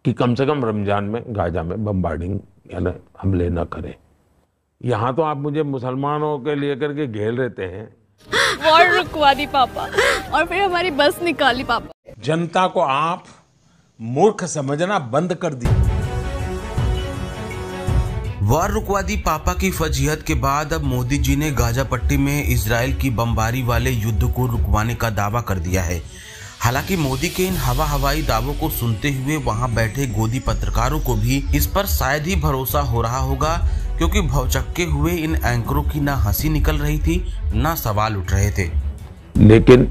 कि कम से कम रमजान में गाजा में बम्बार्डिंग यानी हमले न करें। यहाँ तो आप मुझे मुसलमानों के लिए करके घेर लेते हैं। वॉर रुकवा दी पापा और फिर हमारी बस निकाली पापा। जनता को आप मूर्ख समझना बंद कर दी। वॉर रुकवा दी पापा की फजीहत के बाद अब मोदी जी ने गाजा पट्टी में इजराइल की बमबारी वाले युद्ध को रुकवाने का दावा कर दिया है। हालांकि मोदी के इन हवाई दावों को सुनते हुए वहां बैठे गोदी पत्रकारों को भी इस पर शायद ही भरोसा हो रहा होगा, क्योंकि भौचक्के हुए इन एंकरों की ना हंसी निकल रही थी ना सवाल उठ रहे थे। लेकिन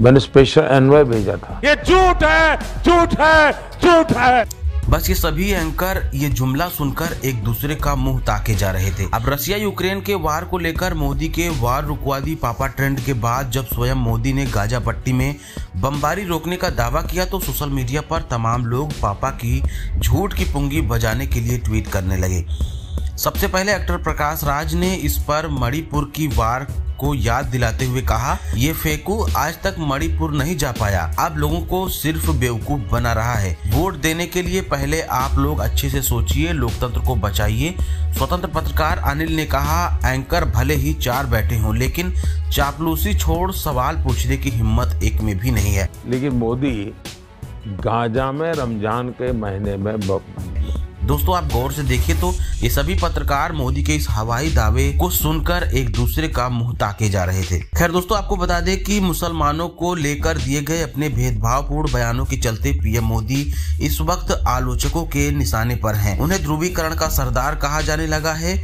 मैंने स्पेशल एनवॉय भेजा था। ये झूठ है, झूठ है, झूठ है। बस ये सभी एंकर ये जुमला सुनकर एक दूसरे का मुंह ताके जा रहे थे। अब रसिया यूक्रेन के वार को लेकर मोदी के वार रुकवा दी पापा ट्रेंड के बाद जब स्वयं मोदी ने गाजा पट्टी में बमबारी रोकने का दावा किया तो सोशल मीडिया पर तमाम लोग पापा की झूठ की पुंगी बजाने के लिए ट्वीट करने लगे। सबसे पहले एक्टर प्रकाश राज ने इस पर मणिपुर की वार को याद दिलाते हुए कहा, ये फेकू आज तक मणिपुर नहीं जा पाया, अब लोगों को सिर्फ बेवकूफ बना रहा है। वोट देने के लिए पहले आप लोग अच्छे से सोचिए, लोकतंत्र को बचाइए। स्वतंत्र पत्रकार अनिल ने कहा, एंकर भले ही 4 बैठे हों लेकिन चापलूसी छोड़ सवाल पूछने की हिम्मत एक में भी नहीं है। लेकिन मोदी गाजा में रमजान के महीने में दोस्तों आप गौर से देखिए तो ये सभी पत्रकार मोदी के इस हवाई दावे को सुनकर एक दूसरे का मुंह ताके जा रहे थे। खैर दोस्तों आपको बता दें कि मुसलमानों को लेकर दिए गए अपने भेदभावपूर्ण बयानों के चलते पीएम मोदी इस वक्त आलोचकों के निशाने पर हैं। उन्हें ध्रुवीकरण का सरदार कहा जाने लगा है,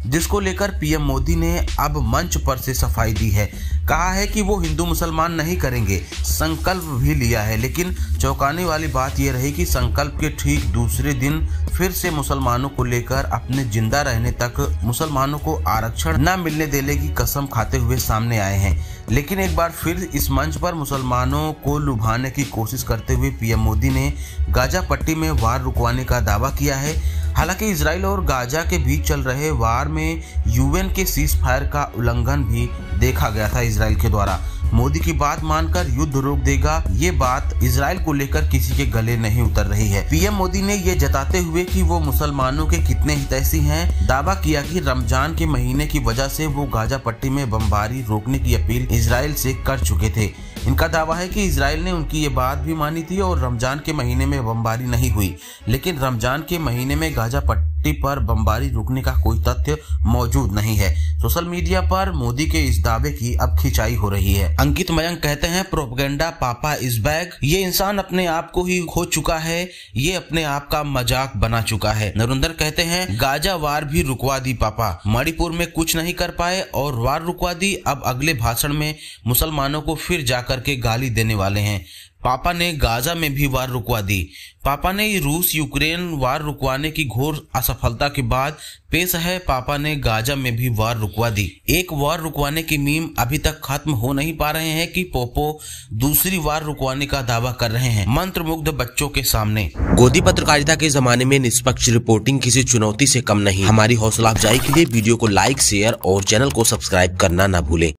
जिसको लेकर पीएम मोदी ने अब मंच पर से सफाई दी है। कहा है कि वो हिंदू मुसलमान नहीं करेंगे, संकल्प भी लिया है। लेकिन चौंकाने वाली बात यह रही कि संकल्प के ठीक दूसरे दिन फिर से मुसलमानों को लेकर अपने जिंदा रहने तक मुसलमानों को आरक्षण न मिलने देने की कसम खाते हुए सामने आए हैं। लेकिन एक बार फिर इस मंच पर मुसलमानों को लुभाने की कोशिश करते हुए पीएम मोदी ने गाजा पट्टी में वार रुकवाने का दावा किया है। हालांकि इजराइल और गाजा के बीच चल रहे वार में यूएन के सीज फायर का उल्लंघन भी देखा गया था इजराइल के द्वारा। मोदी की बात मानकर युद्ध रोक देगा, ये बात इजराइल को लेकर किसी के गले नहीं उतर रही है। पीएम मोदी ने ये जताते हुए कि वो मुसलमानों के कितने हितैषी हैं, दावा किया कि रमजान के महीने की वजह से वो गाजा पट्टी में बमबारी रोकने की अपील इजराइल से कर चुके थे। इनका दावा है कि इजराइल ने उनकी ये बात भी मानी थी और रमजान के महीने में बमबारी नहीं हुई, लेकिन रमजान के महीने में गाजा पट्टी पर बमबारी रुकने का कोई तथ्य मौजूद नहीं है। सोशल मीडिया पर मोदी के इस दावे की अब खिंचाई हो रही है। अंकित मयंक कहते हैं, प्रोपेगेंडा पापा इज बैक। ये इंसान अपने आप को ही खो चुका है, ये अपने आप का मजाक बना चुका है। नरेंद्र कहते हैं, गाजा वार भी रुकवा दी पापा, मणिपुर में कुछ नहीं कर पाए और वार रुकवा दी, अब अगले भाषण में मुसलमानों को फिर जाकर के गाली देने वाले हैं। पापा ने गाजा में भी वार रुकवा दी। पापा ने रूस यूक्रेन वार रुकवाने की घोर असफलता के बाद पेश है पापा ने गाजा में भी वार रुकवा दी। एक वार रुकवाने की मीम अभी तक खत्म हो नहीं पा रहे हैं कि पोपो दूसरी वार रुकवाने का दावा कर रहे हैं मंत्रमुग्ध बच्चों के सामने। गोदी पत्रकारिता के जमाने में निष्पक्ष रिपोर्टिंग किसी चुनौती से कम नहीं। हमारी हौसला अफजाई के लिए वीडियो को लाइक, शेयर और चैनल को सब्सक्राइब करना न भूलें।